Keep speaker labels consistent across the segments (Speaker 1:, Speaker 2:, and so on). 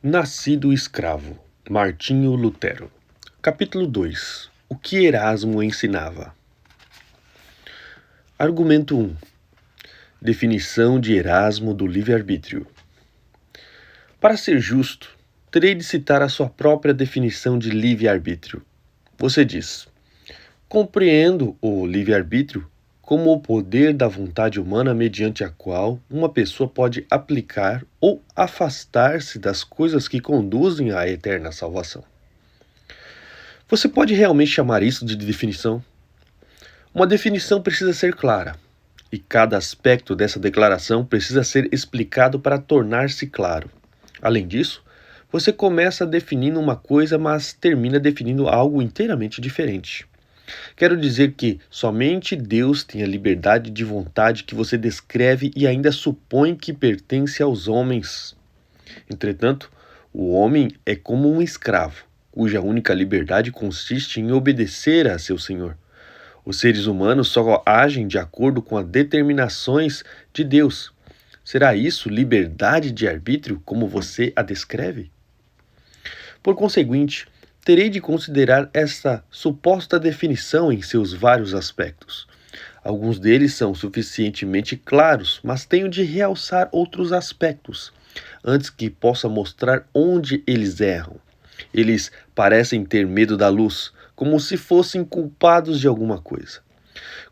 Speaker 1: Nascido escravo, Martinho Lutero. Capítulo 2. O que Erasmo ensinava. Argumento 1. Definição de Erasmo do livre-arbítrio. Para ser justo, terei de citar a sua própria definição de livre-arbítrio. Você diz: compreendo o livre-arbítrio como o poder da vontade humana mediante a qual uma pessoa pode aplicar ou afastar-se das coisas que conduzem à eterna salvação. Você pode realmente chamar isso de definição? Uma definição precisa ser clara, e cada aspecto dessa declaração precisa ser explicado para tornar-se claro. Além disso, você começa definindo uma coisa, mas termina definindo algo inteiramente diferente. Quero dizer que somente Deus tem a liberdade de vontade que você descreve e ainda supõe que pertence aos homens. Entretanto, o homem é como um escravo, cuja única liberdade consiste em obedecer a seu senhor. Os seres humanos só agem de acordo com as determinações de Deus. Será isso liberdade de arbítrio, como você a descreve? Por conseguinte, terei de considerar esta suposta definição em seus vários aspectos. Alguns deles são suficientemente claros, mas tenho de realçar outros aspectos, antes que possa mostrar onde eles erram. Eles parecem ter medo da luz, como se fossem culpados de alguma coisa.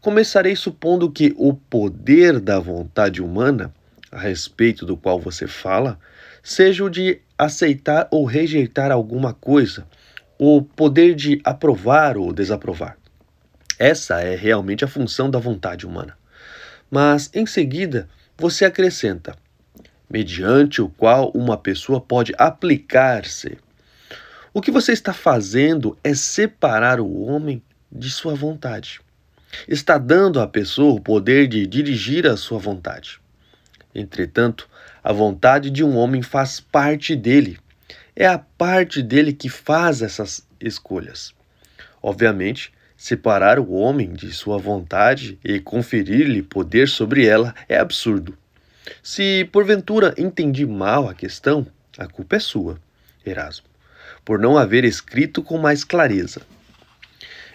Speaker 1: Começarei supondo que o poder da vontade humana, a respeito do qual você fala, seja o de aceitar ou rejeitar alguma coisa, o poder de aprovar ou desaprovar. Essa é realmente a função da vontade humana. Mas, em seguida, você acrescenta, mediante o qual uma pessoa pode aplicar-se. O que você está fazendo é separar o homem de sua vontade. Está dando à pessoa o poder de dirigir a sua vontade. Entretanto, a vontade de um homem faz parte dele. É a parte dele que faz essas escolhas. Obviamente, separar o homem de sua vontade e conferir-lhe poder sobre ela é absurdo. Se porventura entendi mal a questão, a culpa é sua, Erasmo, por não haver escrito com mais clareza.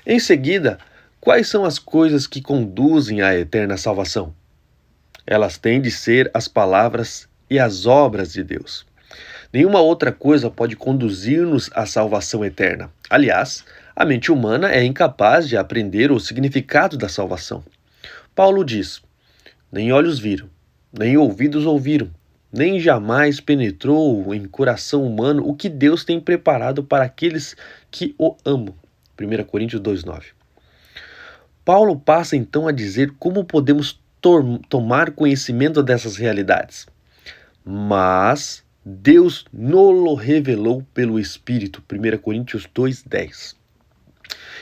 Speaker 1: Em seguida, quais são as coisas que conduzem à eterna salvação? Elas têm de ser as palavras e as obras de Deus. Nenhuma outra coisa pode conduzir-nos à salvação eterna. Aliás, a mente humana é incapaz de aprender o significado da salvação. Paulo diz: nem olhos viram, nem ouvidos ouviram, nem jamais penetrou em coração humano o que Deus tem preparado para aqueles que o amam. 1 Coríntios 2,9. Paulo passa então a dizer como podemos tomar conhecimento dessas realidades. Mas Deus nos revelou pelo Espírito. 1 Coríntios 2,10.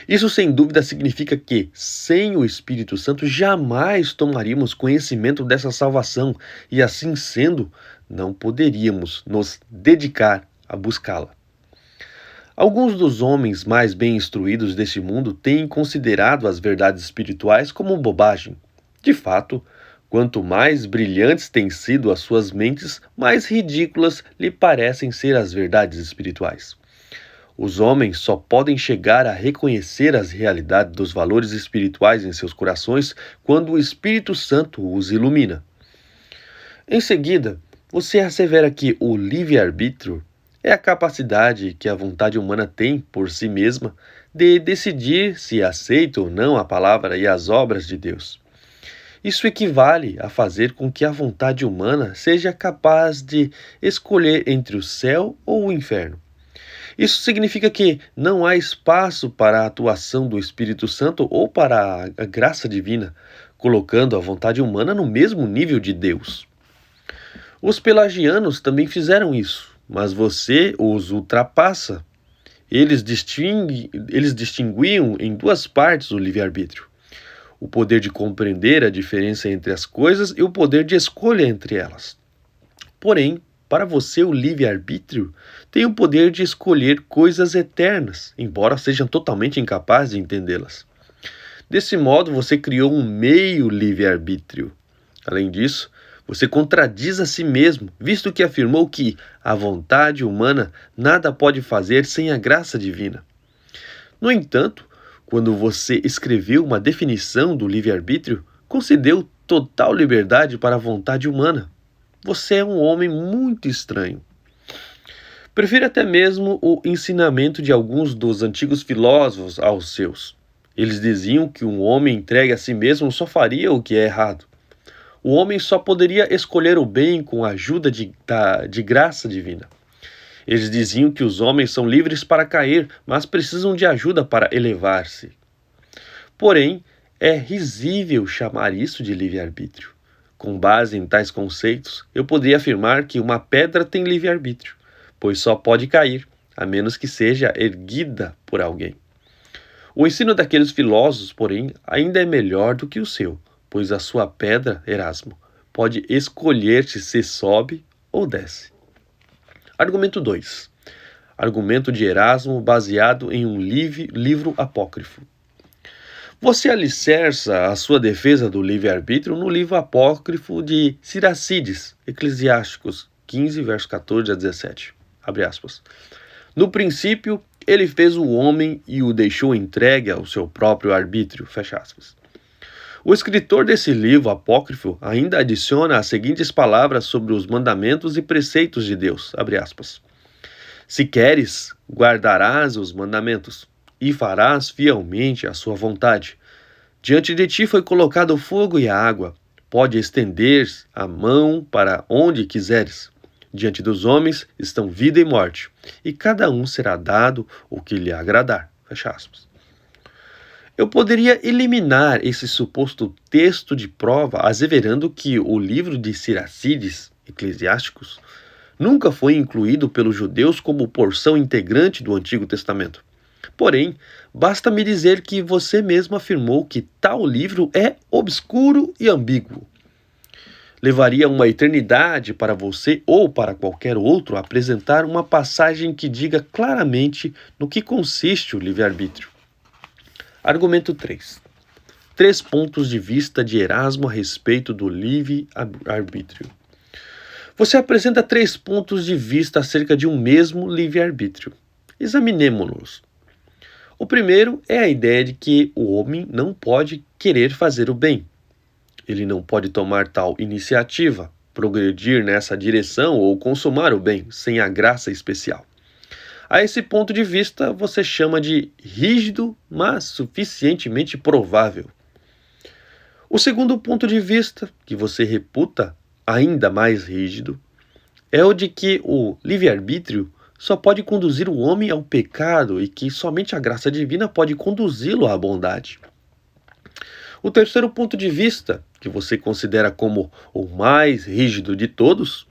Speaker 1: Isso sem dúvida significa que, sem o Espírito Santo, jamais tomaríamos conhecimento dessa salvação e, assim sendo, não poderíamos nos dedicar a buscá-la. Alguns dos homens mais bem instruídos deste mundo têm considerado as verdades espirituais como bobagem. De fato, quanto mais brilhantes têm sido as suas mentes, mais ridículas lhe parecem ser as verdades espirituais. Os homens só podem chegar a reconhecer as realidades dos valores espirituais em seus corações quando o Espírito Santo os ilumina. Em seguida, você assevera que o livre-arbítrio é a capacidade que a vontade humana tem por si mesma de decidir se aceita ou não a palavra e as obras de Deus. Isso equivale a fazer com que a vontade humana seja capaz de escolher entre o céu ou o inferno. Isso significa que não há espaço para a atuação do Espírito Santo ou para a graça divina, colocando a vontade humana no mesmo nível de Deus. Os pelagianos também fizeram isso, mas você os ultrapassa. Eles distinguiam em duas partes o livre-arbítrio: o poder de compreender a diferença entre as coisas e o poder de escolha entre elas. Porém, para você, o livre-arbítrio tem o poder de escolher coisas eternas, embora sejam totalmente incapazes de entendê-las. Desse modo, você criou um meio livre-arbítrio. Além disso, Você contradiz a si mesmo, visto que afirmou que a vontade humana nada pode fazer sem a graça divina. No entanto, quando você escreveu uma definição do livre-arbítrio, concedeu total liberdade para a vontade humana. Você é um homem muito estranho. Prefiro até mesmo o ensinamento de alguns dos antigos filósofos aos seus. Eles diziam que um homem entregue a si mesmo só faria o que é errado. O homem só poderia escolher o bem com a ajuda de graça divina. Eles diziam que os homens são livres para cair, mas precisam de ajuda para elevar-se. Porém, é risível chamar isso de livre-arbítrio. Com base em tais conceitos, eu poderia afirmar que uma pedra tem livre-arbítrio, pois só pode cair, a menos que seja erguida por alguém. O ensino daqueles filósofos, porém, ainda é melhor do que o seu, pois a sua pedra, Erasmo, pode escolher se sobe ou desce. Argumento 2. Argumento de Erasmo baseado em um livro apócrifo. Você alicerça a sua defesa do livre-arbítrio no livro apócrifo de Siracides, Eclesiásticos 15, verso 14 a 17. Abre aspas. No princípio, ele fez o homem e o deixou entregue ao seu próprio arbítrio. Fecha aspas. O escritor desse livro apócrifo ainda adiciona as seguintes palavras sobre os mandamentos e preceitos de Deus. Abre aspas. Se queres, guardarás os mandamentos e farás fielmente a sua vontade. Diante de ti foi colocado o fogo e a água. Pode estender a mão para onde quiseres. Diante dos homens estão vida e morte, e cada um será dado o que lhe agradar. Fecha aspas. Eu poderia eliminar esse suposto texto de prova, asseverando que o livro de Siracides, Eclesiásticos, nunca foi incluído pelos judeus como porção integrante do Antigo Testamento. Porém, basta me dizer que você mesmo afirmou que tal livro é obscuro e ambíguo. Levaria uma eternidade para você ou para qualquer outro apresentar uma passagem que diga claramente no que consiste o livre-arbítrio. Argumento 3. 3 pontos de vista de Erasmo a respeito do livre-arbítrio. Você apresenta 3 pontos de vista acerca de um mesmo livre-arbítrio. Examinemo-los. O primeiro é a ideia de que o homem não pode querer fazer o bem. Ele não pode tomar tal iniciativa, progredir nessa direção ou consumar o bem sem a graça especial. A esse ponto de vista, você chama de rígido, mas suficientemente provável. O segundo ponto de vista, que você reputa ainda mais rígido, é o de que o livre-arbítrio só pode conduzir o homem ao pecado e que somente a graça divina pode conduzi-lo à bondade. O terceiro ponto de vista, que você considera como o mais rígido de todos,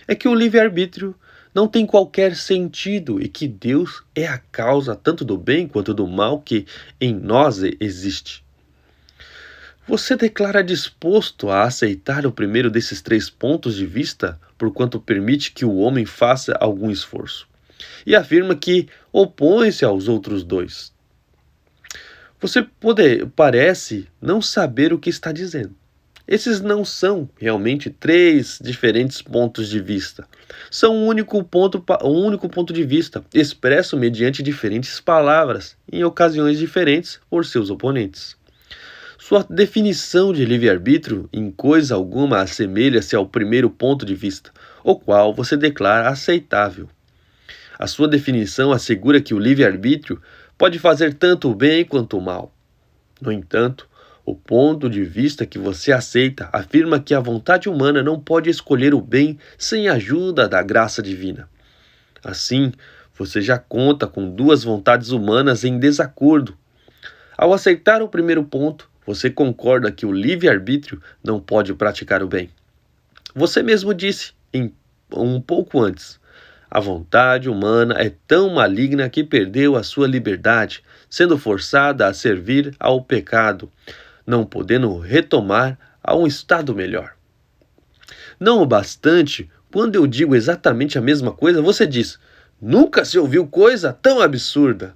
Speaker 1: é que o livre-arbítrio não tem qualquer sentido e que Deus é a causa tanto do bem quanto do mal que em nós existe. Você declara disposto a aceitar o primeiro desses 3 pontos de vista, porquanto permite que o homem faça algum esforço, e afirma que opõe-se aos outros 2. Você parece não saber o que está dizendo. Esses não são realmente 3 diferentes pontos de vista. São um único ponto de vista, expresso mediante diferentes palavras, em ocasiões diferentes por seus oponentes. Sua definição de livre-arbítrio em coisa alguma assemelha-se ao primeiro ponto de vista, o qual você declara aceitável. A sua definição assegura que o livre-arbítrio pode fazer tanto o bem quanto o mal. No entanto, o ponto de vista que você aceita afirma que a vontade humana não pode escolher o bem sem a ajuda da graça divina. Assim, você já conta com 2 vontades humanas em desacordo. Ao aceitar o primeiro ponto, você concorda que o livre-arbítrio não pode praticar o bem. Você mesmo disse, um pouco antes, a vontade humana é tão maligna que perdeu a sua liberdade, sendo forçada a servir ao pecado, não podendo retomar a um estado melhor. Não obstante, quando eu digo exatamente a mesma coisa, você diz, nunca se ouviu coisa tão absurda.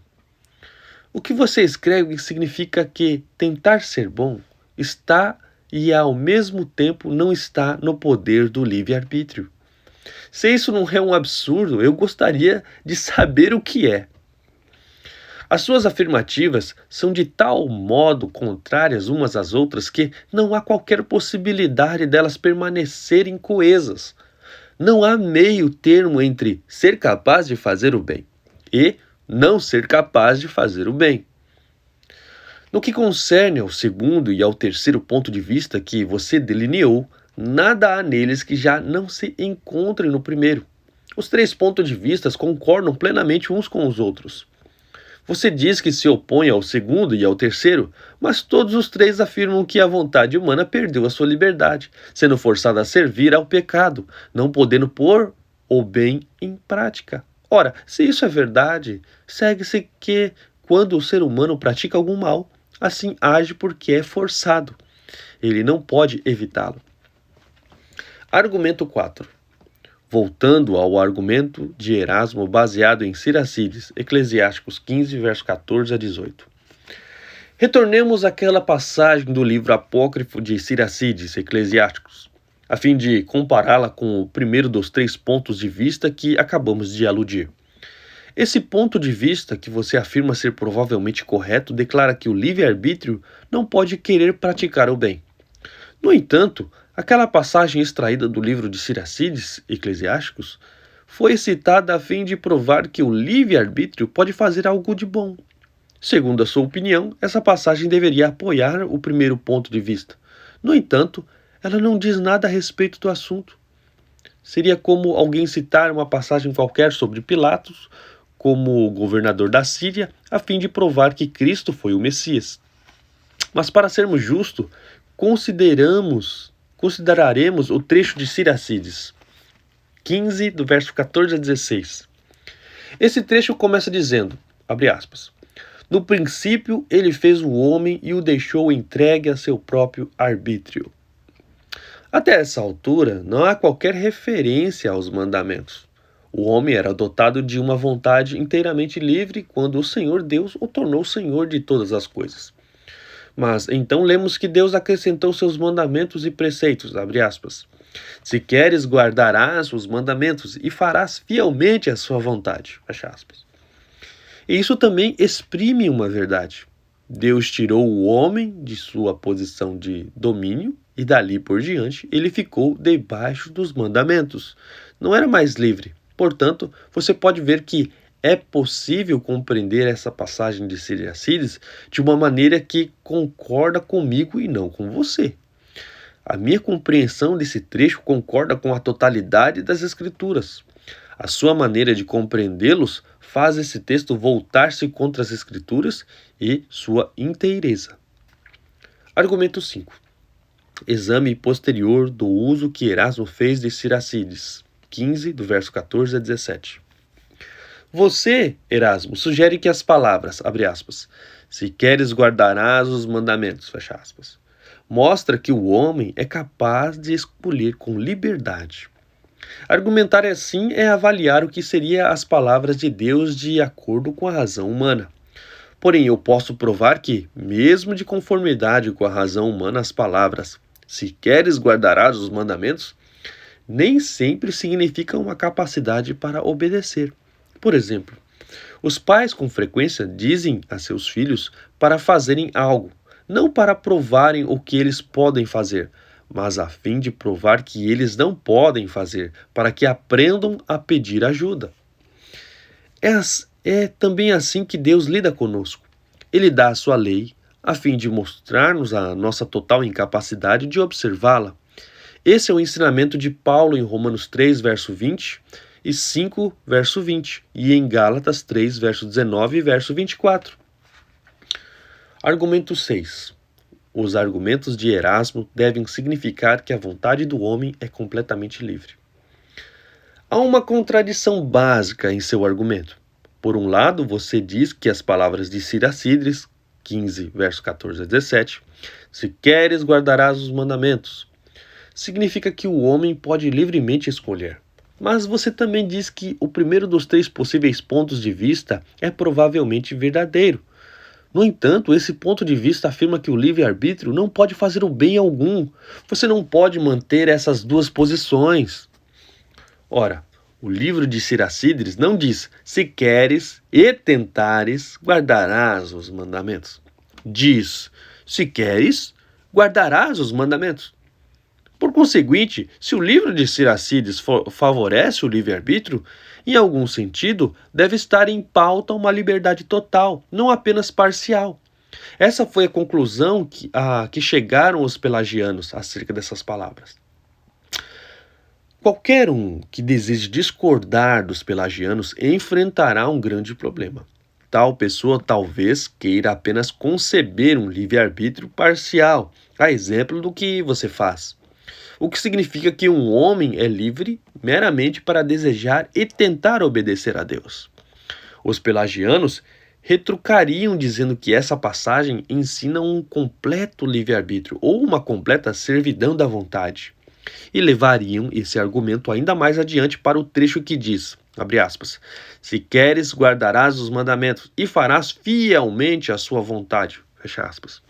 Speaker 1: O que você escreve significa que tentar ser bom está e ao mesmo tempo não está no poder do livre-arbítrio. Se isso não é um absurdo, eu gostaria de saber o que é. As suas afirmativas são de tal modo contrárias umas às outras que não há qualquer possibilidade delas permanecerem coesas. Não há meio termo entre ser capaz de fazer o bem e não ser capaz de fazer o bem. No que concerne ao segundo e ao terceiro ponto de vista que você delineou, nada há neles que já não se encontre no primeiro. Os três pontos de vista concordam plenamente uns com os outros. Você diz que se opõe ao segundo e ao terceiro, mas todos os três afirmam que a vontade humana perdeu a sua liberdade, sendo forçada a servir ao pecado, não podendo pôr o bem em prática. Ora, se isso é verdade, segue-se que, quando o ser humano pratica algum mal, assim age porque é forçado. Ele não pode evitá-lo. Argumento 4. Voltando ao argumento de Erasmo baseado em Siracides, Eclesiásticos 15, verso 14 a 18. Retornemos àquela passagem do livro apócrifo de Siracides, Eclesiásticos, a fim de compará-la com o primeiro dos três pontos de vista que acabamos de aludir. Esse ponto de vista, que você afirma ser provavelmente correto, declara que o livre-arbítrio não pode querer praticar o bem. No entanto, aquela passagem extraída do livro de Siracides, Eclesiásticos, foi citada a fim de provar que o livre-arbítrio pode fazer algo de bom. Segundo a sua opinião, essa passagem deveria apoiar o primeiro ponto de vista. No entanto, ela não diz nada a respeito do assunto. Seria como alguém citar uma passagem qualquer sobre Pilatos, como governador da Síria, a fim de provar que Cristo foi o Messias. Mas para sermos justos, consideraremos o trecho de Siracides 15, do verso 14 a 16. Esse trecho começa dizendo, abre aspas, no princípio ele fez o homem e o deixou entregue a seu próprio arbítrio. Até essa altura, não há qualquer referência aos mandamentos. O homem era dotado de uma vontade inteiramente livre quando o Senhor Deus o tornou Senhor de todas as coisas. Mas então lemos que Deus acrescentou seus mandamentos e preceitos, abre aspas. Se queres, guardarás os mandamentos e farás fielmente a sua vontade, fecha aspas. E isso também exprime uma verdade. Deus tirou o homem de sua posição de domínio e dali por diante ele ficou debaixo dos mandamentos. Não era mais livre. Portanto, você pode ver que é possível compreender essa passagem de Siracides de uma maneira que concorda comigo e não com você. A minha compreensão desse trecho concorda com a totalidade das Escrituras. A sua maneira de compreendê-los faz esse texto voltar-se contra as Escrituras e sua inteireza. Argumento 5. Exame posterior do uso que Erasmo fez de Siracides. 15, do verso 14 a 17. Você, Erasmo, sugere que as palavras, abre aspas, se queres guardarás os mandamentos, fecha aspas, mostra que o homem é capaz de escolher com liberdade. Argumentar assim é avaliar o que seriam as palavras de Deus de acordo com a razão humana. Porém, eu posso provar que, mesmo de conformidade com a razão humana, as palavras, se queres guardarás os mandamentos, nem sempre significam uma capacidade para obedecer. Por exemplo, os pais com frequência dizem a seus filhos para fazerem algo, não para provarem o que eles podem fazer, mas a fim de provar que eles não podem fazer, para que aprendam a pedir ajuda. É também assim que Deus lida conosco. Ele dá a sua lei, a fim de mostrar-nos a nossa total incapacidade de observá-la. Esse é o ensinamento de Paulo em Romanos 3, verso 20 e 5, verso 20, e em Gálatas 3, verso 19 e verso 24. Argumento 6. Os argumentos de Erasmo devem significar que a vontade do homem é completamente livre. Há uma contradição básica em seu argumento. Por um lado, você diz que as palavras de Siracides, 15, verso 14 a 17, se queres guardarás os mandamentos, significa que o homem pode livremente escolher. Mas você também diz que o primeiro dos três possíveis pontos de vista é provavelmente verdadeiro. No entanto, esse ponto de vista afirma que o livre-arbítrio não pode fazer o bem algum. Você não pode manter essas duas posições. Ora, o livro de Siracíderes não diz: se queres e tentares, guardarás os mandamentos. Diz: se queres, guardarás os mandamentos. Por conseguinte, se o livro de Siracíderes favorece o livre-arbítrio, em algum sentido, deve estar em pauta uma liberdade total, não apenas parcial. Essa foi a conclusão que chegaram os pelagianos acerca dessas palavras. Qualquer um que deseje discordar dos pelagianos enfrentará um grande problema. Tal pessoa talvez queira apenas conceber um livre-arbítrio parcial, a exemplo do que você faz. O que significa que um homem é livre meramente para desejar e tentar obedecer a Deus. Os pelagianos retrucariam dizendo que essa passagem ensina um completo livre-arbítrio ou uma completa servidão da vontade, e levariam esse argumento ainda mais adiante para o trecho que diz, abre aspas, se queres guardarás os mandamentos e farás fielmente a sua vontade, fecha aspas.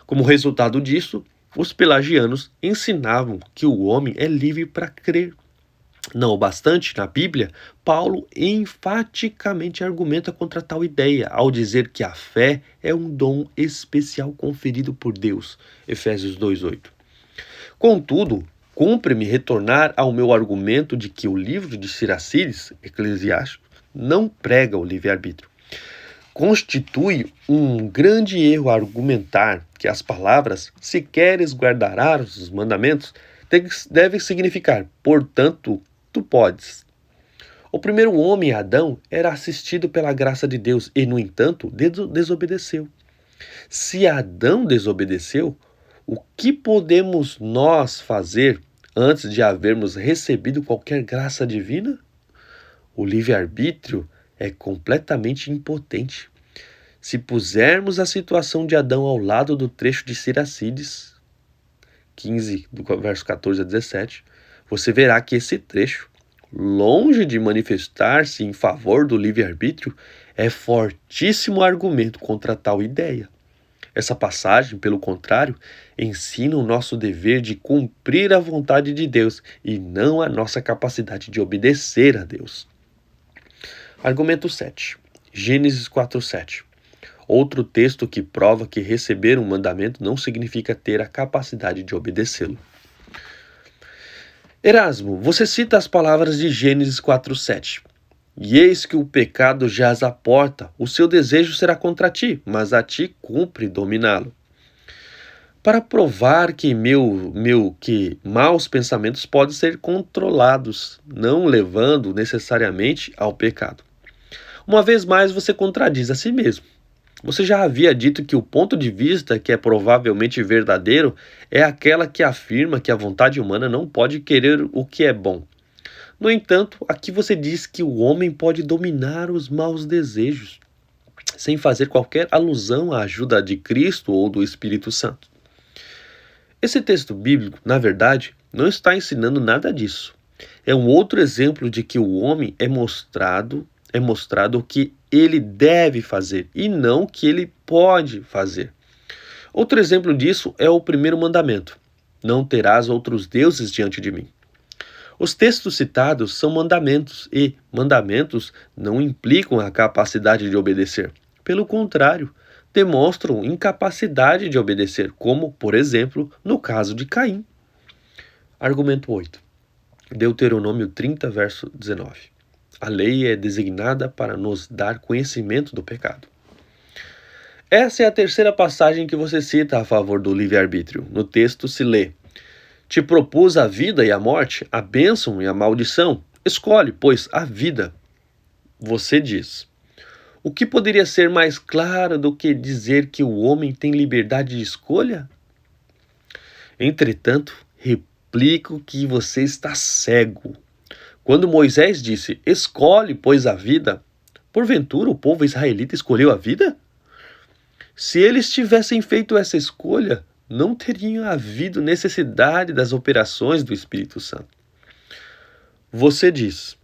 Speaker 1: Como resultado disso, os pelagianos ensinavam que o homem é livre para crer. Não obstante, na Bíblia, Paulo enfaticamente argumenta contra tal ideia, ao dizer que a fé é um dom especial conferido por Deus. Efésios 2:8. Contudo, cumpre-me retornar ao meu argumento de que o livro de Siracíderes, Eclesiástico, não prega o livre-arbítrio. Constitui um grande erro argumentar que as palavras se queres guardarás os mandamentos devem significar, portanto, tu podes. O primeiro homem, Adão, era assistido pela graça de Deus e, no entanto, desobedeceu. Se Adão desobedeceu, o que podemos nós fazer antes de havermos recebido qualquer graça divina? O livre-arbítrio é completamente impotente. Se pusermos a situação de Adão ao lado do trecho de Siracíderes, 15, do verso 14 a 17, você verá que esse trecho, longe de manifestar-se em favor do livre-arbítrio, é fortíssimo argumento contra tal ideia. Essa passagem, pelo contrário, ensina o nosso dever de cumprir a vontade de Deus e não a nossa capacidade de obedecer a Deus. Argumento 7. Gênesis 4:7. Outro texto que prova que receber um mandamento não significa ter a capacidade de obedecê-lo. Erasmo, você cita as palavras de Gênesis 4:7. E eis que o pecado jaz à porta, o seu desejo será contra ti, mas a ti cumpre dominá-lo. Para provar que que maus pensamentos podem ser controlados, não levando necessariamente ao pecado. Uma vez mais você contradiz a si mesmo. Você já havia dito que o ponto de vista que é provavelmente verdadeiro é aquela que afirma que a vontade humana não pode querer o que é bom. No entanto, aqui você diz que o homem pode dominar os maus desejos, sem fazer qualquer alusão à ajuda de Cristo ou do Espírito Santo. Esse texto bíblico, na verdade, não está ensinando nada disso. É um outro exemplo de que o homem é mostrado o que ele deve fazer e não o que ele pode fazer. Outro exemplo disso é o primeiro mandamento: não terás outros deuses diante de mim. Os textos citados são mandamentos e mandamentos não implicam a capacidade de obedecer. Pelo contrário, demonstram incapacidade de obedecer, como, por exemplo, no caso de Caim. Argumento 8. Deuteronômio 30, verso 19. A lei é designada para nos dar conhecimento do pecado. Essa é a terceira passagem que você cita a favor do livre-arbítrio. No texto se lê: te propus a vida e a morte, a bênção e a maldição. Escolhe, pois, a vida. Você diz: o que poderia ser mais claro do que dizer que o homem tem liberdade de escolha? Entretanto, replico que você está cego. Quando Moisés disse: escolhe, pois, a vida, porventura o povo israelita escolheu a vida? Se eles tivessem feito essa escolha, não teriam havido necessidade das operações do Espírito Santo. Você diz: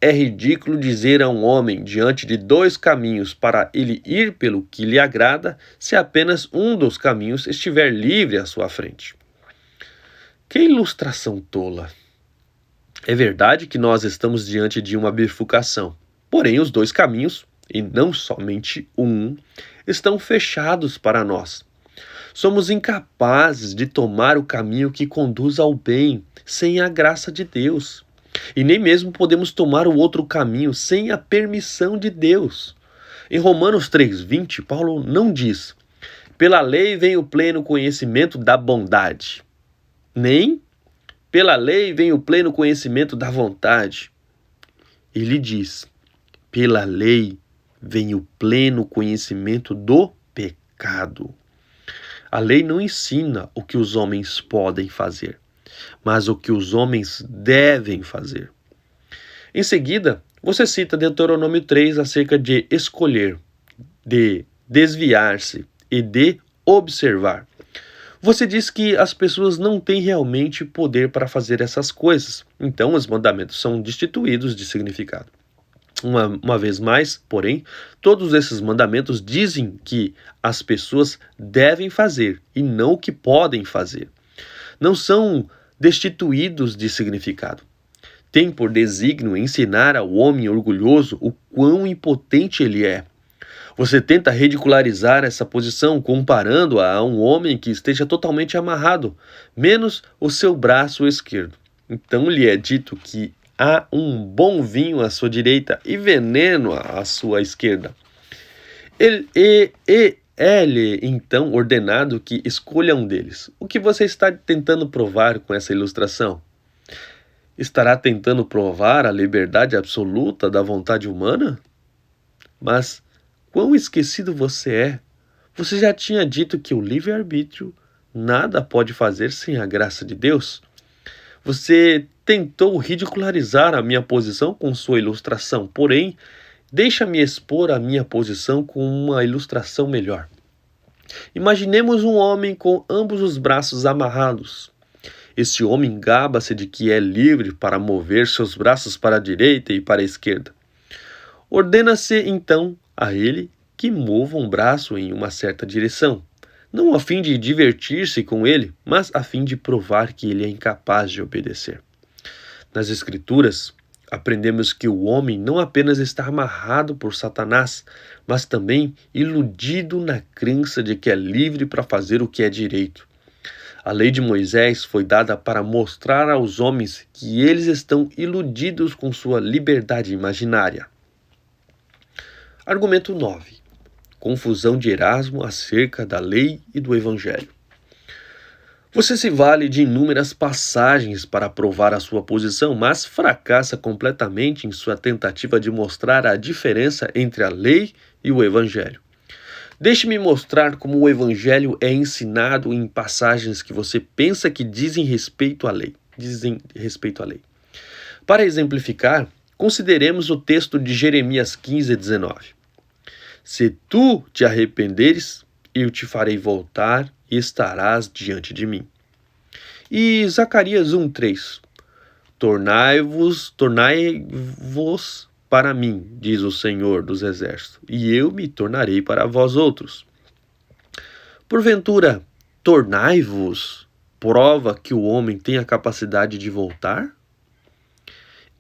Speaker 1: é ridículo dizer a um homem diante de dois caminhos para ele ir pelo que lhe agrada, se apenas um dos caminhos estiver livre à sua frente. Que ilustração tola! É verdade que nós estamos diante de uma bifurcação, porém os dois caminhos, e não somente um, estão fechados para nós. Somos incapazes de tomar o caminho que conduz ao bem sem a graça de Deus. E nem mesmo podemos tomar o outro caminho sem a permissão de Deus. Em Romanos 3:20, Paulo não diz: pela lei vem o pleno conhecimento da bondade, nem pela lei vem o pleno conhecimento da vontade. Ele diz: pela lei vem o pleno conhecimento do pecado. A lei não ensina o que os homens podem fazer, mas o que os homens devem fazer. Em seguida, você cita Deuteronômio 3 acerca de escolher, de desviar-se e de observar. Você diz que as pessoas não têm realmente poder para fazer essas coisas, então os mandamentos são destituídos de significado. Uma vez mais, porém, todos esses mandamentos dizem que as pessoas devem fazer e não o que podem fazer. Não são destituídos de significado. Tem por desígnio ensinar ao homem orgulhoso o quão impotente ele é. Você tenta ridicularizar essa posição comparando-a a um homem que esteja totalmente amarrado, menos o seu braço esquerdo. Então lhe é dito que há um bom vinho à sua direita e veneno à sua esquerda. É-lhe então ordenado que escolha um deles. O que você está tentando provar com essa ilustração? Estará tentando provar a liberdade absoluta da vontade humana? Mas quão esquecido você é! Você já tinha dito que o livre-arbítrio nada pode fazer sem a graça de Deus? Você tentou ridicularizar a minha posição com sua ilustração, porém, deixa-me expor a minha posição com uma ilustração melhor. Imaginemos um homem com ambos os braços amarrados. Este homem gaba-se de que é livre para mover seus braços para a direita e para a esquerda. Ordena-se, então, a ele que mova um braço em uma certa direção, não a fim de divertir-se com ele, mas a fim de provar que ele é incapaz de obedecer. Nas Escrituras, aprendemos que o homem não apenas está amarrado por Satanás, mas também iludido na crença de que é livre para fazer o que é direito. A lei de Moisés foi dada para mostrar aos homens que eles estão iludidos com sua liberdade imaginária. Argumento 9. Confusão de Erasmo acerca da lei e do Evangelho. Você se vale de inúmeras passagens para provar a sua posição, mas fracassa completamente em sua tentativa de mostrar a diferença entre a lei e o Evangelho. Deixe-me mostrar como o Evangelho é ensinado em passagens que você pensa que dizem respeito à lei. Para exemplificar, consideremos o texto de Jeremias 15:19. Se tu te arrependeres, eu te farei voltar e estarás diante de mim. E Zacarias 1:3. Tornai-vos para mim, diz o Senhor dos Exércitos, e eu me tornarei para vós outros. Porventura, tornai-vos prova que o homem tem a capacidade de voltar?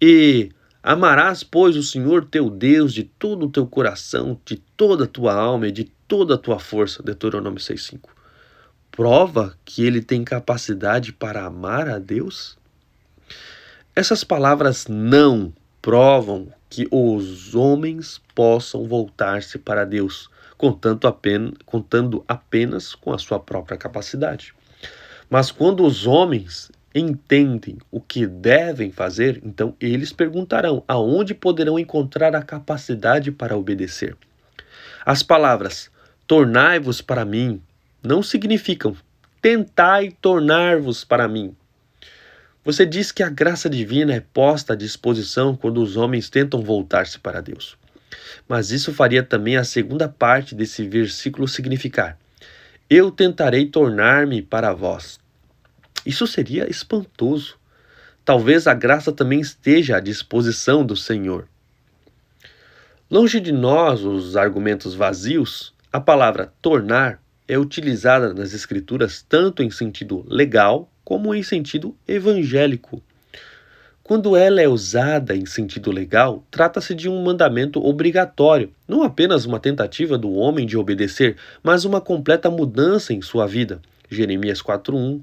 Speaker 1: E amarás, pois, o Senhor teu Deus de todo o teu coração, de toda a tua alma e de toda a tua força. Deuteronômio 6:5. Prova que ele tem capacidade para amar a Deus? Essas palavras não provam que os homens possam voltar-se para Deus, contando apenas com a sua própria capacidade. Mas quando os homens entendem o que devem fazer, então eles perguntarão aonde poderão encontrar a capacidade para obedecer. As palavras tornai-vos para mim não significam tentai tornar-vos para mim. Você diz que a graça divina é posta à disposição quando os homens tentam voltar-se para Deus. Mas isso faria também a segunda parte desse versículo significar: eu tentarei tornar-me para vós. Isso seria espantoso. talvez a graça também esteja à disposição do Senhor. Longe de nós os argumentos vazios, a palavra tornar é utilizada nas Escrituras tanto em sentido legal como em sentido evangélico. Quando ela é usada em sentido legal, trata-se de um mandamento obrigatório, não apenas uma tentativa do homem de obedecer, mas uma completa mudança em sua vida. Jeremias 4:1,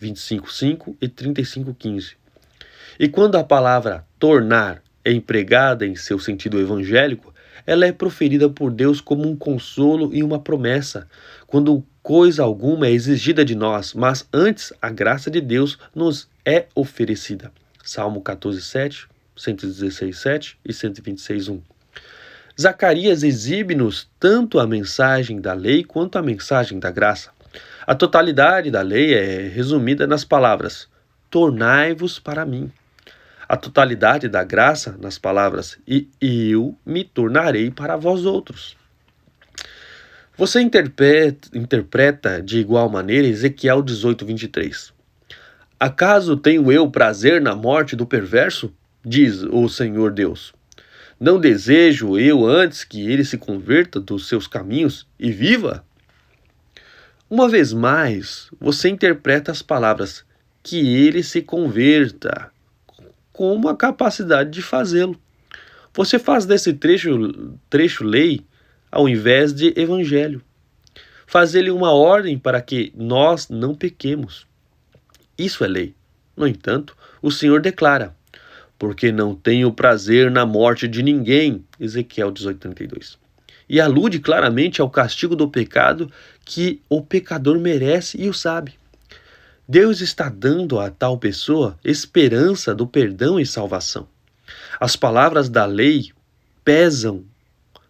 Speaker 1: 25:5 e 35:15. E quando a palavra tornar é empregada em seu sentido evangélico, ela é proferida por Deus como um consolo e uma promessa, quando coisa alguma é exigida de nós, mas antes a graça de Deus nos é oferecida. Salmo 14:7, 116:7 e 126:1. Zacarias exibe-nos tanto a mensagem da lei quanto a mensagem da graça. A totalidade da lei é resumida nas palavras: tornai-vos para mim. A totalidade da graça nas palavras: e eu me tornarei para vós outros. Você interpreta de igual maneira Ezequiel 18:23. Acaso tenho eu prazer na morte do perverso? Diz o Senhor Deus. Não desejo eu antes que ele se converta dos seus caminhos e viva? Uma vez mais, você interpreta as palavras que ele se converta como a capacidade de fazê-lo. Você faz desse trecho lei ao invés de evangelho. Faz ele uma ordem para que nós não pequemos. Isso é lei. No entanto, o Senhor declara: porque não tenho prazer na morte de ninguém. Ezequiel 18:32. E alude claramente ao castigo do pecado que o pecador merece e o sabe. Deus está dando a tal pessoa esperança do perdão e salvação. As palavras da lei pesam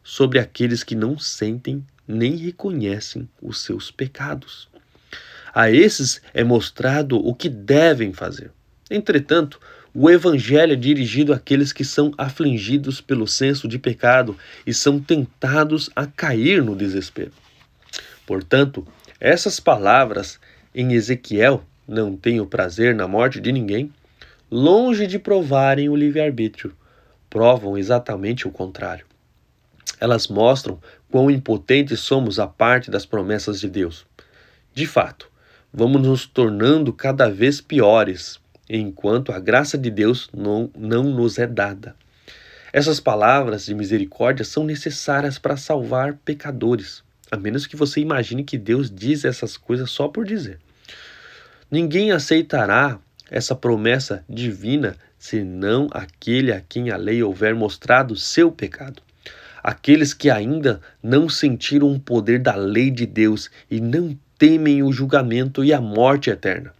Speaker 1: sobre aqueles que não sentem nem reconhecem os seus pecados. A esses é mostrado o que devem fazer. Entretanto, o evangelho é dirigido àqueles que são afligidos pelo senso de pecado e são tentados a cair no desespero. Portanto, essas palavras em Ezequiel, não tenho prazer na morte de ninguém, longe de provarem o livre-arbítrio, provam exatamente o contrário. Elas mostram quão impotentes somos à parte das promessas de Deus. De fato, vamos nos tornando cada vez piores, enquanto a graça de Deus não nos é dada. Essas palavras de misericórdia são necessárias para salvar pecadores, a menos que você imagine que Deus diz essas coisas só por dizer. Ninguém aceitará essa promessa divina senão aquele a quem a lei houver mostrado seu pecado. Aqueles que ainda não sentiram o poder da lei de Deus e não temem o julgamento e a morte eterna.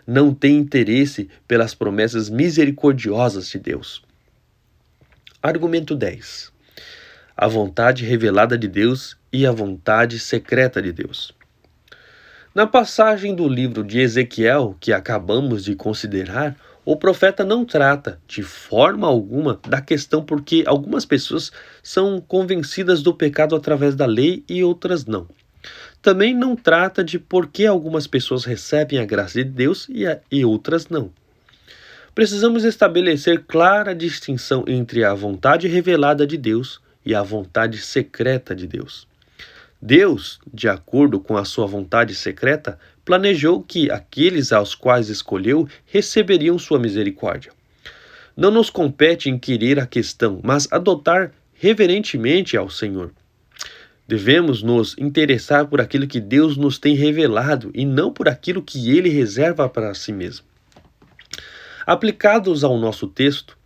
Speaker 1: Não têm interesse pelas promessas misericordiosas de Deus. Argumento 10. A vontade revelada de Deus e a vontade secreta de Deus. Na passagem do livro de Ezequiel que acabamos de considerar, o profeta não trata, de forma alguma, da questão porque algumas pessoas são convencidas do pecado através da lei e outras não. Também não trata de por que algumas pessoas recebem a graça de Deus e outras não. Precisamos estabelecer clara distinção entre a vontade revelada de Deus e a vontade secreta de Deus. Deus, de acordo com a sua vontade secreta, planejou que aqueles aos quais escolheu receberiam sua misericórdia. Não nos compete inquirir a questão, mas adotar reverentemente ao Senhor. Devemos nos interessar por aquilo que Deus nos tem revelado e não por aquilo que Ele reserva para si mesmo. Aplicados ao nosso texto,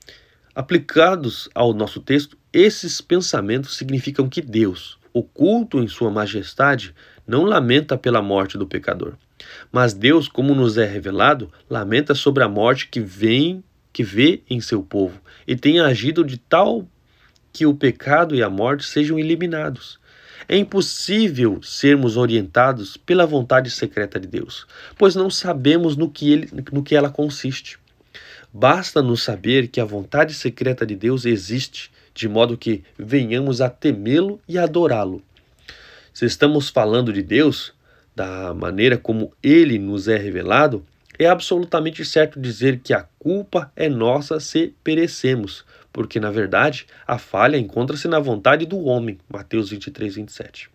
Speaker 1: esses pensamentos significam que Deus, oculto em sua majestade, não lamenta pela morte do pecador. Mas Deus, como nos é revelado, lamenta sobre a morte que vê em seu povo, e tem agido de tal que o pecado e a morte sejam eliminados. É impossível sermos orientados pela vontade secreta de Deus, pois não sabemos no que ela consiste. Basta-nos saber que a vontade secreta de Deus existe, de modo que venhamos a temê-lo e adorá-lo. Se estamos falando de Deus, da maneira como ele nos é revelado, É absolutamente certo dizer que a culpa é nossa se perecemos, porque, na verdade, a falha encontra-se na vontade do homem. Mateus 23, 27.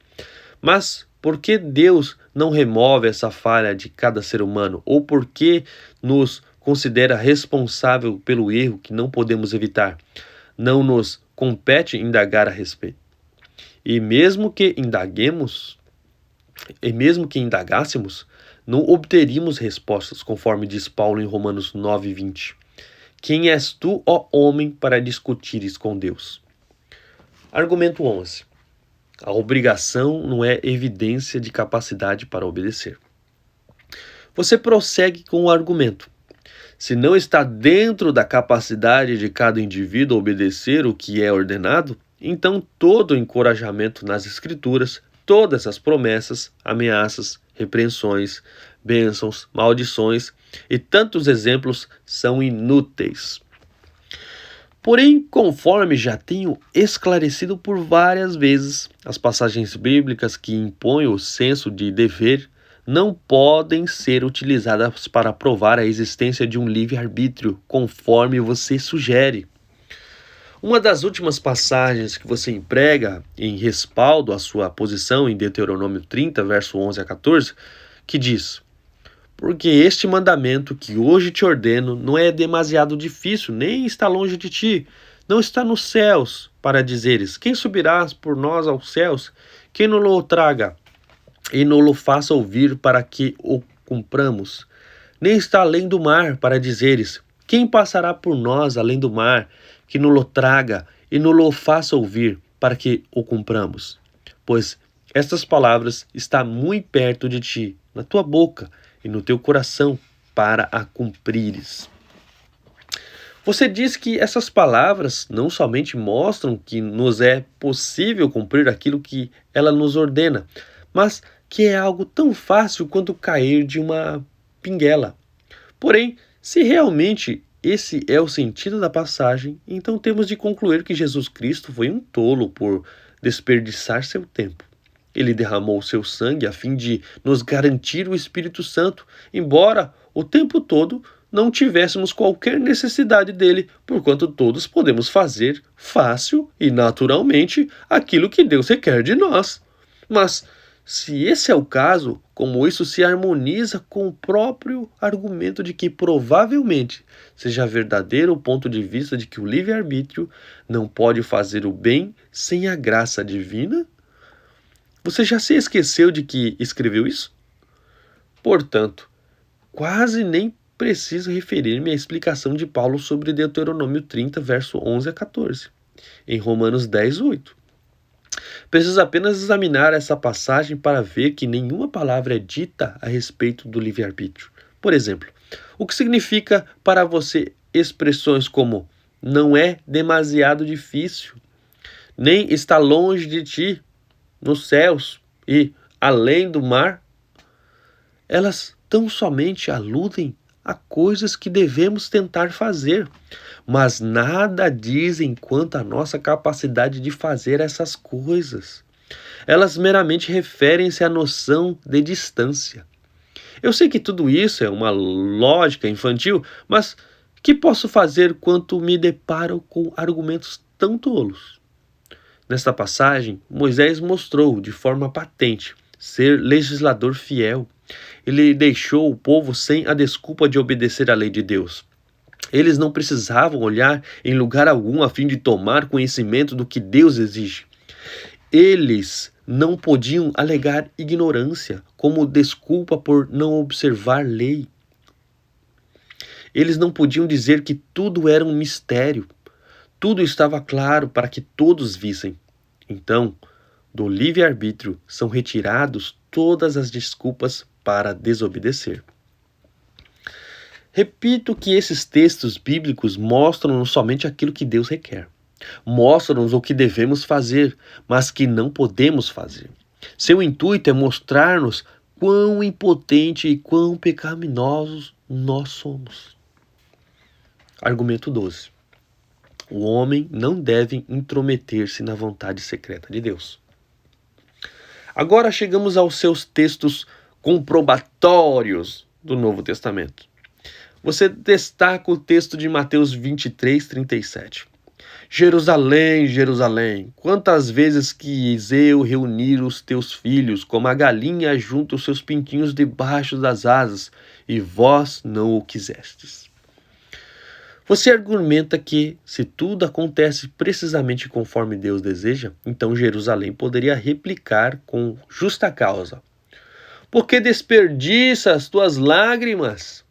Speaker 1: Mas por que Deus não remove essa falha de cada ser humano? Ou por que nos considera responsável pelo erro que não podemos evitar? Não nos compete indagar a respeito. E mesmo que indagássemos, não obteríamos respostas, conforme diz Paulo em Romanos 9:20. Quem és tu, ó homem, para discutires com Deus? Argumento 11. A obrigação não é evidência de capacidade para obedecer. Você prossegue com o argumento. Se não está dentro da capacidade de cada indivíduo obedecer o que é ordenado, então todo o encorajamento nas Escrituras, todas as promessas, ameaças, repreensões, bênçãos, maldições e tantos exemplos são inúteis. Porém, conforme já tenho esclarecido por várias vezes, as passagens bíblicas que impõem o senso de dever não podem ser utilizadas para provar a existência de um livre-arbítrio, conforme você sugere. Uma das últimas passagens que você emprega em respaldo à sua posição em Deuteronômio 30, verso 11 a 14, que diz: porque este mandamento que hoje te ordeno não é demasiado difícil, nem está longe de ti. Não está nos céus, para dizeres: quem subirá por nós aos céus? Quem nos traga e nos faça ouvir para que o cumpramos? Nem está além do mar, para dizeres: quem passará por nós além do mar? Que nos traga e nos faça ouvir para que o cumpramos. Pois estas palavras estão muito perto de ti, na tua boca e no teu coração, para a cumprires. Você diz que essas palavras não somente mostram que nos é possível cumprir aquilo que ela nos ordena, mas que é algo tão fácil quanto cair de uma pinguela. Porém, se realmente esse é o sentido da passagem, então temos de concluir que Jesus Cristo foi um tolo por desperdiçar seu tempo. Ele derramou seu sangue a fim de nos garantir o Espírito Santo, embora o tempo todo não tivéssemos qualquer necessidade dele, porquanto todos podemos fazer fácil e naturalmente aquilo que Deus requer de nós. Mas, se esse é o caso, como isso se harmoniza com o próprio argumento de que provavelmente seja verdadeiro o ponto de vista de que o livre-arbítrio não pode fazer o bem sem a graça divina? Você já se esqueceu de que escreveu isso? Portanto, quase nem preciso referir-me à explicação de Paulo sobre Deuteronômio 30, verso 11 a 14, em Romanos 10, 8. Preciso apenas examinar essa passagem para ver que nenhuma palavra é dita a respeito do livre-arbítrio. Por exemplo, o que significa para você expressões como não é demasiado difícil, nem está longe de ti, nos céus e além do mar? Elas tão somente aludem a coisas que devemos tentar fazer, mas nada dizem quanto à nossa capacidade de fazer essas coisas. Elas meramente referem-se à noção de distância. Eu sei que tudo isso é uma lógica infantil, mas que posso fazer quando me deparo com argumentos tão tolos? Nesta passagem, Moisés mostrou de forma patente ser legislador fiel. Ele deixou o povo sem a desculpa de obedecer à lei de Deus. Eles não precisavam olhar em lugar algum a fim de tomar conhecimento do que Deus exige. Eles não podiam alegar ignorância como desculpa por não observar lei. Eles não podiam dizer que tudo era um mistério. Tudo estava claro para que todos vissem. Então, do livre-arbítrio são retirados todas as desculpas para desobedecer. Repito que esses textos bíblicos mostram-nos somente aquilo que Deus requer. Mostram-nos o que devemos fazer, mas que não podemos fazer. Seu intuito é mostrar-nos quão impotente e quão pecaminosos nós somos. Argumento 12. O homem não deve intrometer-se na vontade secreta de Deus. Agora chegamos aos seus textos comprobatórios do Novo Testamento. você destaca o texto de Mateus 23:37. Jerusalém, Jerusalém, quantas vezes quis eu reunir os teus filhos, como a galinha junta os seus pintinhos debaixo das asas, e vós não o quisestes. Você argumenta que, se tudo acontece precisamente conforme Deus deseja, então Jerusalém poderia replicar com justa causa: por que desperdiça as tuas lágrimas?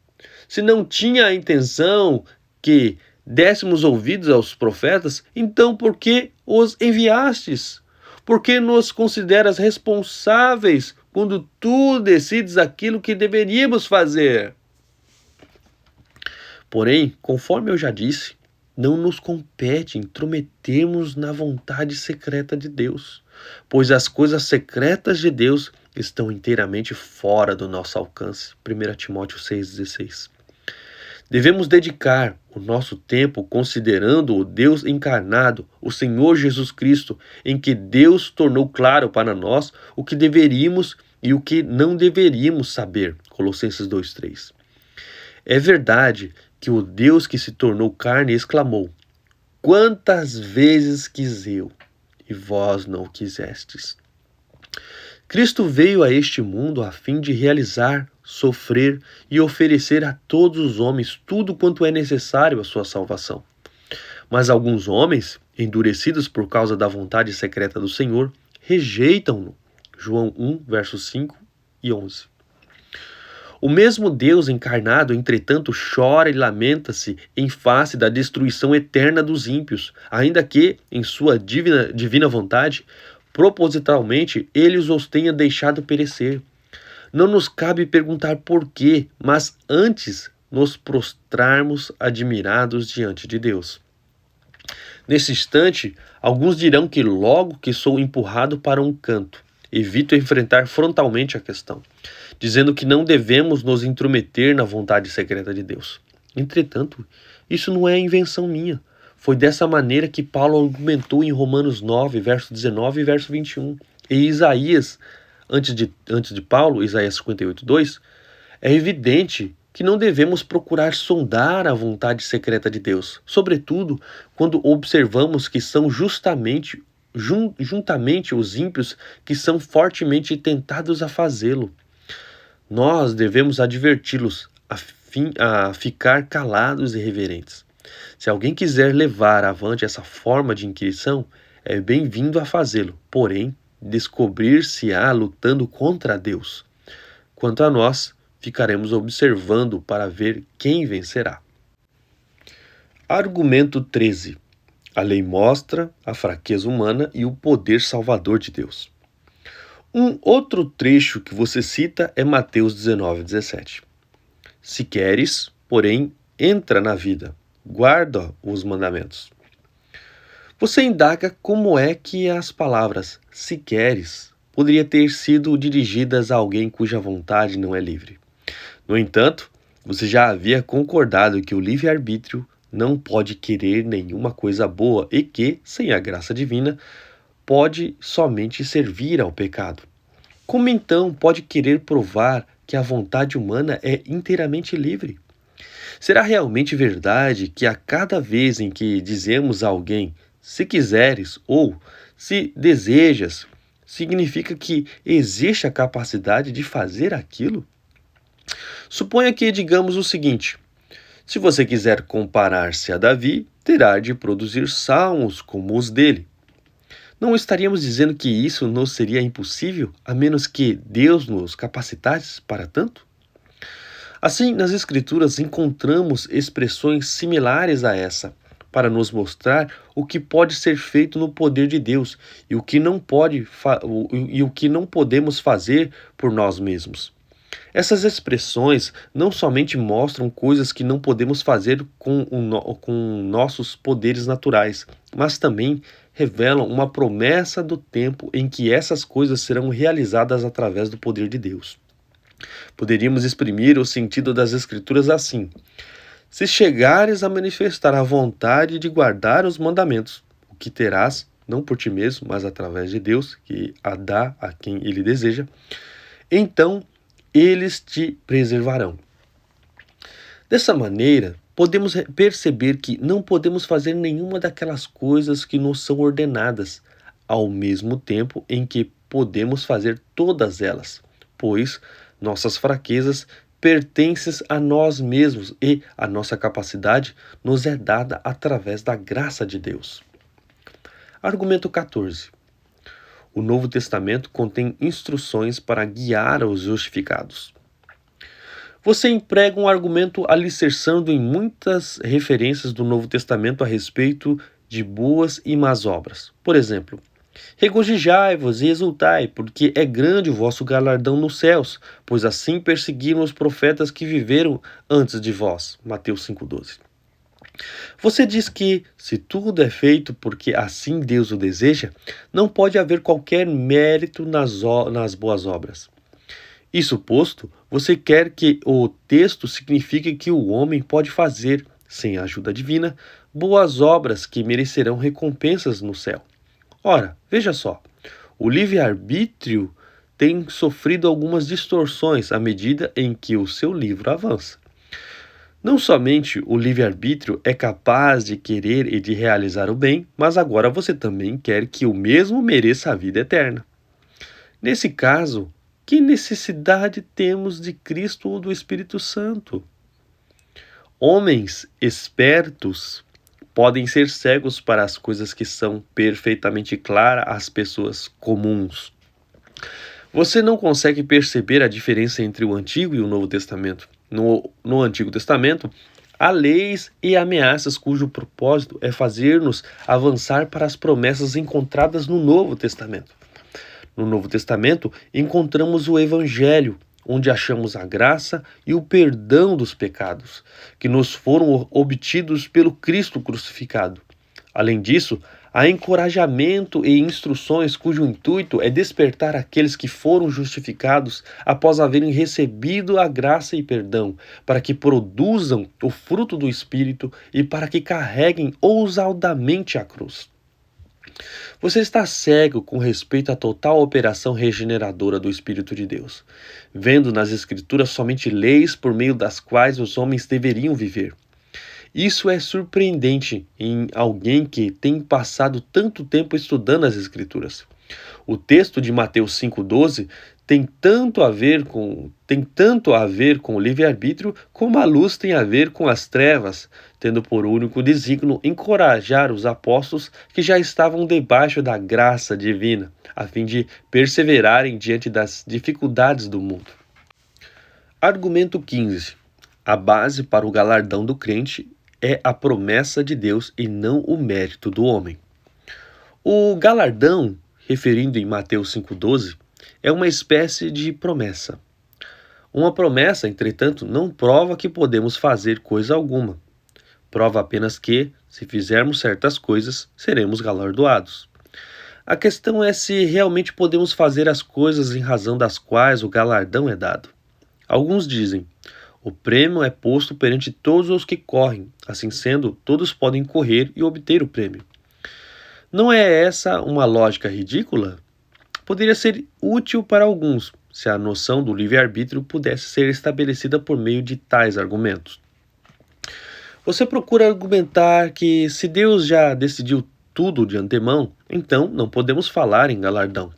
Speaker 1: Se não tinha a intenção que dessemos ouvidos aos profetas, então por que os enviastes? Por que nos consideras responsáveis quando tu decides aquilo que deveríamos fazer? Porém, conforme eu já disse, não nos compete intrometermos na vontade secreta de Deus, pois as coisas secretas de Deus estão inteiramente fora do nosso alcance. 1 Timóteo 6,16. Devemos dedicar o nosso tempo considerando o Deus encarnado, o Senhor Jesus Cristo, em que Deus tornou claro para nós o que deveríamos e o que não deveríamos saber. Colossenses 2,3. É verdade que o Deus que se tornou carne exclamou: quantas vezes quis eu, e vós não o quisestes. Cristo veio a este mundo a fim de realizar, sofrer e oferecer a todos os homens tudo quanto é necessário à sua salvação. Mas alguns homens, endurecidos por causa da vontade secreta do Senhor, rejeitam-no. João 1, versos 5 e 11. O mesmo Deus encarnado, entretanto, chora e lamenta-se em face da destruição eterna dos ímpios, ainda que, em sua divina vontade, propositalmente, ele os tenha deixado perecer. Não nos cabe perguntar por quê, mas antes nos prostrarmos admirados diante de Deus. Nesse instante, alguns dirão que logo que sou empurrado para um canto, evito enfrentar frontalmente a questão, dizendo que não devemos nos intrometer na vontade secreta de Deus. Entretanto, isso não é invenção minha. Foi dessa maneira que Paulo argumentou em Romanos 9, verso 19 e verso 21. E Isaías, antes de Paulo, Isaías 58, 2, é evidente que não devemos procurar sondar a vontade secreta de Deus, sobretudo quando observamos que são juntamente os ímpios que são fortemente tentados a fazê-lo. Nós devemos adverti-los a ficar calados e reverentes. Se alguém quiser levar avante essa forma de inquirição, é bem-vindo a fazê-lo, porém, descobrir-se-á lutando contra Deus. Quanto a nós, ficaremos observando para ver quem vencerá. Argumento 13. A lei mostra a fraqueza humana e o poder salvador de Deus. Um outro trecho que você cita é Mateus 19:17. Se queres, porém, entra na vida, guarda os mandamentos. Você indaga como é que as palavras se queres poderia ter sido dirigidas a alguém cuja vontade não é livre. No entanto, você já havia concordado que o livre-arbítrio não pode querer nenhuma coisa boa e que, sem a graça divina, pode somente servir ao pecado. Como então pode querer provar que a vontade humana é inteiramente livre? Será realmente verdade que a cada vez em que dizemos a alguém se quiseres ou se desejas, significa que existe a capacidade de fazer aquilo? Suponha que digamos o seguinte: se você quiser comparar-se a Davi, terá de produzir salmos como os dele. Não estaríamos dizendo que isso nos seria impossível, a menos que Deus nos capacitasse para tanto? Assim, nas Escrituras encontramos expressões similares a essa, para nos mostrar o que pode ser feito no poder de Deus e o que não podemos fazer por nós mesmos. Essas expressões não somente mostram coisas que não podemos fazer com nossos poderes naturais, mas também revelam uma promessa do tempo em que essas coisas serão realizadas através do poder de Deus. Poderíamos exprimir o sentido das Escrituras assim: se chegares a manifestar a vontade de guardar os mandamentos, o que terás, não por ti mesmo, mas através de Deus, que a dá a quem ele deseja, então eles te preservarão. Dessa maneira, podemos perceber que não podemos fazer nenhuma daquelas coisas que nos são ordenadas, ao mesmo tempo em que podemos fazer todas elas, pois nossas fraquezas pertencem a nós mesmos e a nossa capacidade nos é dada através da graça de Deus. Argumento 14. O Novo Testamento contém instruções para guiar os justificados. Você emprega um argumento alicerçando em muitas referências do Novo Testamento a respeito de boas e más obras. Por exemplo, regozijai-vos e exultai, porque é grande o vosso galardão nos céus, pois assim perseguiram os profetas que viveram antes de vós. Mateus 5,12. Você diz que, se tudo é feito porque assim Deus o deseja, não pode haver qualquer mérito nas boas obras. Isso posto, você quer que o texto signifique que o homem pode fazer, sem a ajuda divina, boas obras que merecerão recompensas no céu. Ora, veja só, o livre-arbítrio tem sofrido algumas distorções à medida em que o seu livro avança. Não somente o livre-arbítrio é capaz de querer e de realizar o bem, mas agora você também quer que o mesmo mereça a vida eterna. Nesse caso, que necessidade temos de Cristo ou do Espírito Santo? Homens espertos podem ser cegos para as coisas que são perfeitamente claras às pessoas comuns. Você não consegue perceber a diferença entre o Antigo e o Novo Testamento. No Antigo Testamento, há leis e ameaças cujo propósito é fazer-nos avançar para as promessas encontradas no Novo Testamento. No Novo Testamento, encontramos o Evangelho, onde achamos a graça e o perdão dos pecados, que nos foram obtidos pelo Cristo crucificado. Além disso, há encorajamento e instruções cujo intuito é despertar aqueles que foram justificados após haverem recebido a graça e perdão, para que produzam o fruto do Espírito e para que carreguem ousadamente a cruz. Você está cego com respeito à total operação regeneradora do Espírito de Deus, vendo nas Escrituras somente leis por meio das quais os homens deveriam viver. Isso é surpreendente em alguém que tem passado tanto tempo estudando as Escrituras. O texto de Mateus 5,12 tem tanto a ver com o livre-arbítrio como a luz tem a ver com as trevas, tendo por único desígnio encorajar os apóstolos que já estavam debaixo da graça divina, a fim de perseverarem diante das dificuldades do mundo. Argumento 15. A base para o galardão do crente é a promessa de Deus e não o mérito do homem. O galardão, referindo em Mateus 5,12, é uma espécie de promessa. Uma promessa, entretanto, não prova que podemos fazer coisa alguma. Prova apenas que, se fizermos certas coisas, seremos galardoados. A questão é se realmente podemos fazer as coisas em razão das quais o galardão é dado. Alguns dizem: o prêmio é posto perante todos os que correm, assim sendo, todos podem correr e obter o prêmio. Não é essa uma lógica ridícula? Poderia ser útil para alguns, se a noção do livre-arbítrio pudesse ser estabelecida por meio de tais argumentos. Você procura argumentar que, se Deus já decidiu tudo de antemão, então não podemos falar em galardão.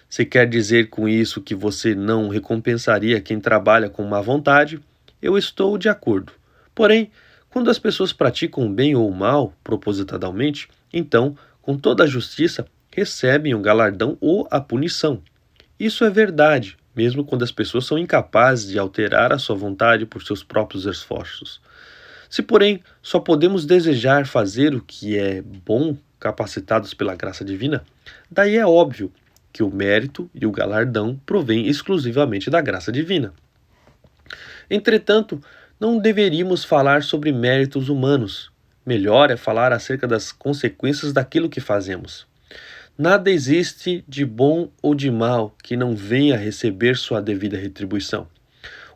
Speaker 1: Se quer dizer com isso que você não recompensaria quem trabalha com má vontade, eu estou de acordo. Porém, quando as pessoas praticam o bem ou o mal propositadamente, então, com toda a justiça, recebem o galardão ou a punição. Isso é verdade, mesmo quando as pessoas são incapazes de alterar a sua vontade por seus próprios esforços. Se, porém, só podemos desejar fazer o que é bom, capacitados pela graça divina, daí é óbvio que o mérito e o galardão provêm exclusivamente da graça divina. Entretanto, não deveríamos falar sobre méritos humanos. Melhor é falar acerca das consequências daquilo que fazemos. Nada existe de bom ou de mal que não venha a receber sua devida retribuição.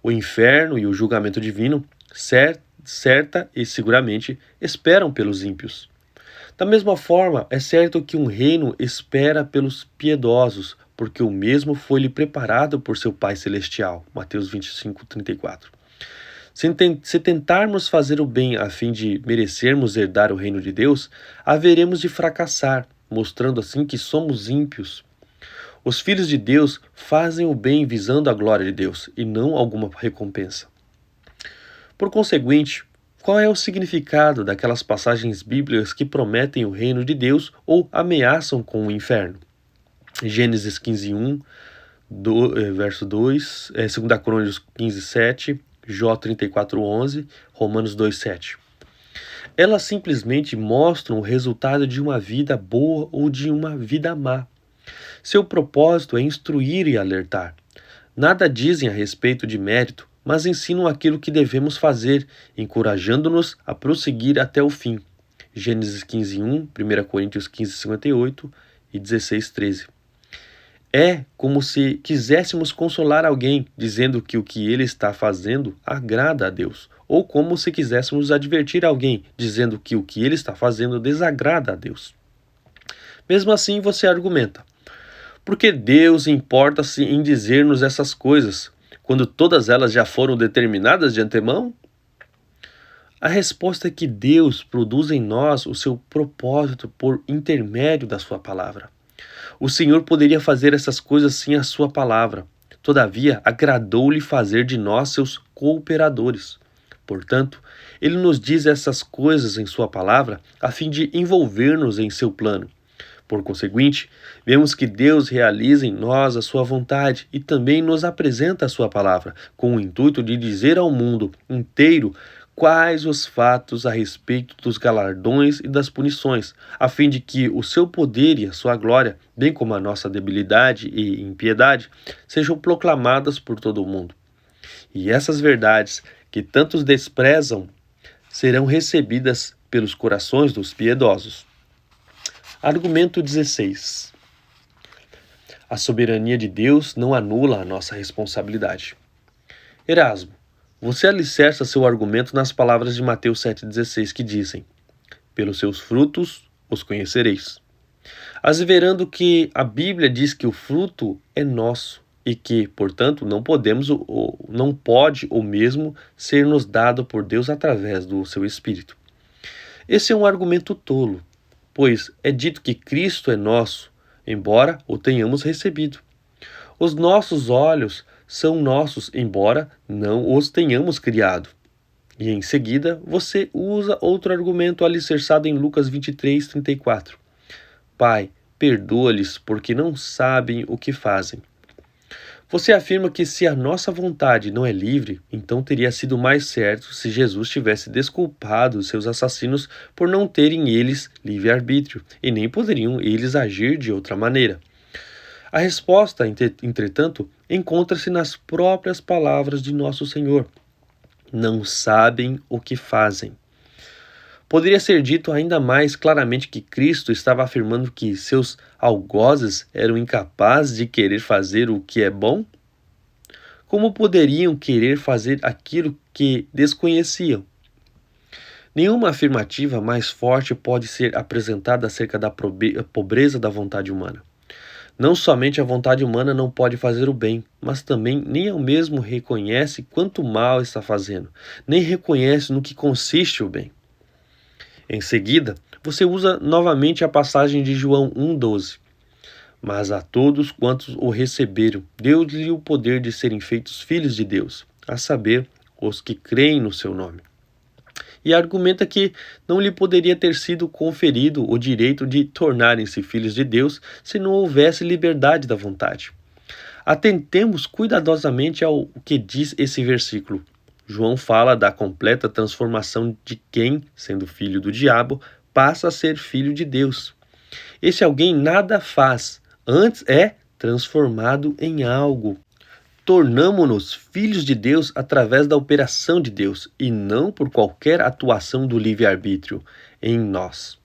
Speaker 1: O inferno e o julgamento divino, certa e seguramente, esperam pelos ímpios. Da mesma forma, é certo que um reino espera pelos piedosos, porque o mesmo foi-lhe preparado por seu Pai Celestial. Mateus 25:34. Se tentarmos fazer o bem a fim de merecermos herdar o reino de Deus, haveremos de fracassar, mostrando assim que somos ímpios. Os filhos de Deus fazem o bem visando a glória de Deus e não alguma recompensa. Por conseguinte, qual é o significado daquelas passagens bíblicas que prometem o reino de Deus ou ameaçam com o inferno? Gênesis 15:1, verso 2, 2 Crônicas 15:7, Jó 34:11, Romanos 2:7. Elas simplesmente mostram o resultado de uma vida boa ou de uma vida má. Seu propósito é instruir e alertar. Nada dizem a respeito de mérito, mas ensinam aquilo que devemos fazer, encorajando-nos a prosseguir até o fim. Gênesis 15:1, 1 Coríntios 15:58 e 16:13. É como se quiséssemos consolar alguém, dizendo que o que ele está fazendo agrada a Deus, ou como se quiséssemos advertir alguém, dizendo que o que ele está fazendo desagrada a Deus. Mesmo assim, você argumenta: por que Deus importa-se em dizer-nos essas coisas, quando todas elas já foram determinadas de antemão? A resposta é que Deus produz em nós o seu propósito por intermédio da sua palavra. O Senhor poderia fazer essas coisas sem a sua palavra. Todavia, agradou-lhe fazer de nós seus cooperadores. Portanto, ele nos diz essas coisas em sua palavra a fim de envolver-nos em seu plano. Por conseguinte, vemos que Deus realiza em nós a sua vontade e também nos apresenta a sua palavra, com o intuito de dizer ao mundo inteiro quais os fatos a respeito dos galardões e das punições, a fim de que o seu poder e a sua glória, bem como a nossa debilidade e impiedade, sejam proclamadas por todo o mundo. E essas verdades, que tantos desprezam, serão recebidas pelos corações dos piedosos. Argumento 16. A soberania de Deus não anula a nossa responsabilidade. Erasmo, você alicerça seu argumento nas palavras de Mateus 7,16 que dizem: pelos seus frutos os conhecereis. Asseverando que a Bíblia diz que o fruto é nosso e que, portanto, não pode ou mesmo ser nos dado por Deus através do seu Espírito. Esse é um argumento tolo, pois é dito que Cristo é nosso, embora o tenhamos recebido. Os nossos olhos são nossos, embora não os tenhamos criado. E em seguida, você usa outro argumento alicerçado em Lucas 23:34. Pai, perdoa-lhes, porque não sabem o que fazem. Você afirma que se a nossa vontade não é livre, então teria sido mais certo se Jesus tivesse desculpado os seus assassinos por não terem eles livre-arbítrio, e nem poderiam eles agir de outra maneira. A resposta, entretanto, encontra-se nas próprias palavras de nosso Senhor. Não sabem o que fazem. Poderia ser dito ainda mais claramente que Cristo estava afirmando que seus algozes eram incapazes de querer fazer o que é bom? Como poderiam querer fazer aquilo que desconheciam? Nenhuma afirmativa mais forte pode ser apresentada acerca da pobreza da vontade humana. Não somente a vontade humana não pode fazer o bem, mas também nem ao mesmo reconhece quanto mal está fazendo, nem reconhece no que consiste o bem. Em seguida, você usa novamente a passagem de João 1,12. Mas a todos quantos o receberam, deu-lhe o poder de serem feitos filhos de Deus, a saber, os que creem no seu nome. E argumenta que não lhe poderia ter sido conferido o direito de tornarem-se filhos de Deus se não houvesse liberdade da vontade. Atentemos cuidadosamente ao que diz esse versículo. João fala da completa transformação de quem, sendo filho do diabo, passa a ser filho de Deus. Esse alguém nada faz, antes é transformado em algo. Tornamo-nos filhos de Deus através da operação de Deus e não por qualquer atuação do livre-arbítrio em nós.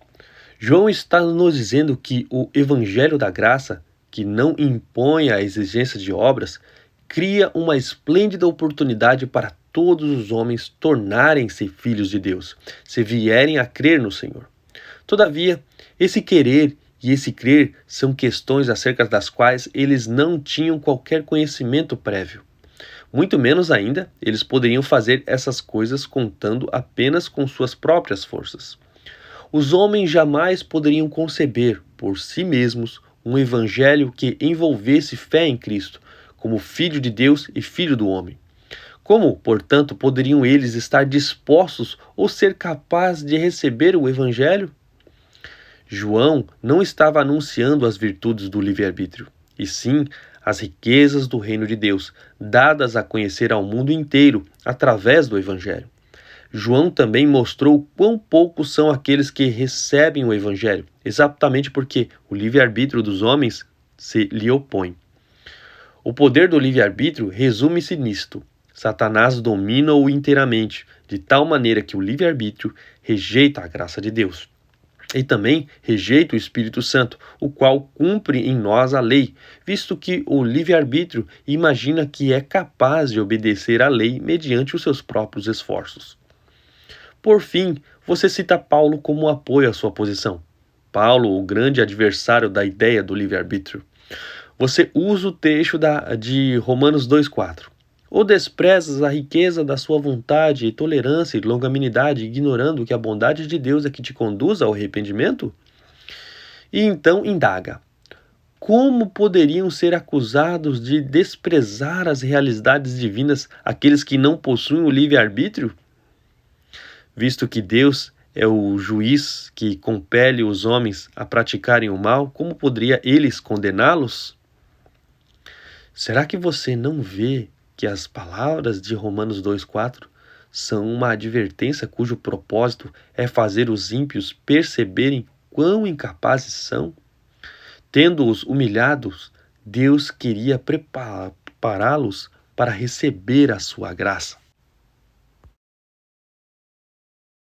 Speaker 1: João está nos dizendo que o Evangelho da Graça, que não impõe a exigência de obras, cria uma esplêndida oportunidade para todos os homens tornarem-se filhos de Deus, se vierem a crer no Senhor. Todavia, esse querer e esse crer são questões acerca das quais eles não tinham qualquer conhecimento prévio. Muito menos ainda, eles poderiam fazer essas coisas contando apenas com suas próprias forças. Os homens jamais poderiam conceber, por si mesmos, um evangelho que envolvesse fé em Cristo, como Filho de Deus e Filho do homem. Como, portanto, poderiam eles estar dispostos ou ser capazes de receber o evangelho? João não estava anunciando as virtudes do livre-arbítrio, e sim as riquezas do reino de Deus, dadas a conhecer ao mundo inteiro através do evangelho. João também mostrou quão poucos são aqueles que recebem o evangelho, exatamente porque o livre-arbítrio dos homens se lhe opõe. O poder do livre-arbítrio resume-se nisto: Satanás domina-o inteiramente, de tal maneira que o livre-arbítrio rejeita a graça de Deus. E também rejeita o Espírito Santo, o qual cumpre em nós a lei, visto que o livre-arbítrio imagina que é capaz de obedecer à lei mediante os seus próprios esforços. Por fim, você cita Paulo como apoio à sua posição. Paulo, o grande adversário da ideia do livre-arbítrio. Você usa o texto de Romanos 2,4. Ou desprezas a riqueza da sua vontade e tolerância e longanimidade, ignorando que a bondade de Deus é que te conduz ao arrependimento? E então indaga: como poderiam ser acusados de desprezar as realidades divinas aqueles que não possuem o livre-arbítrio? Visto que Deus é o juiz que compele os homens a praticarem o mal, como poderia eles condená-los? Será que você não vê que as palavras de Romanos 2,4 são uma advertência cujo propósito é fazer os ímpios perceberem quão incapazes são? Tendo-os humilhados, Deus queria prepará-los para receber a sua graça.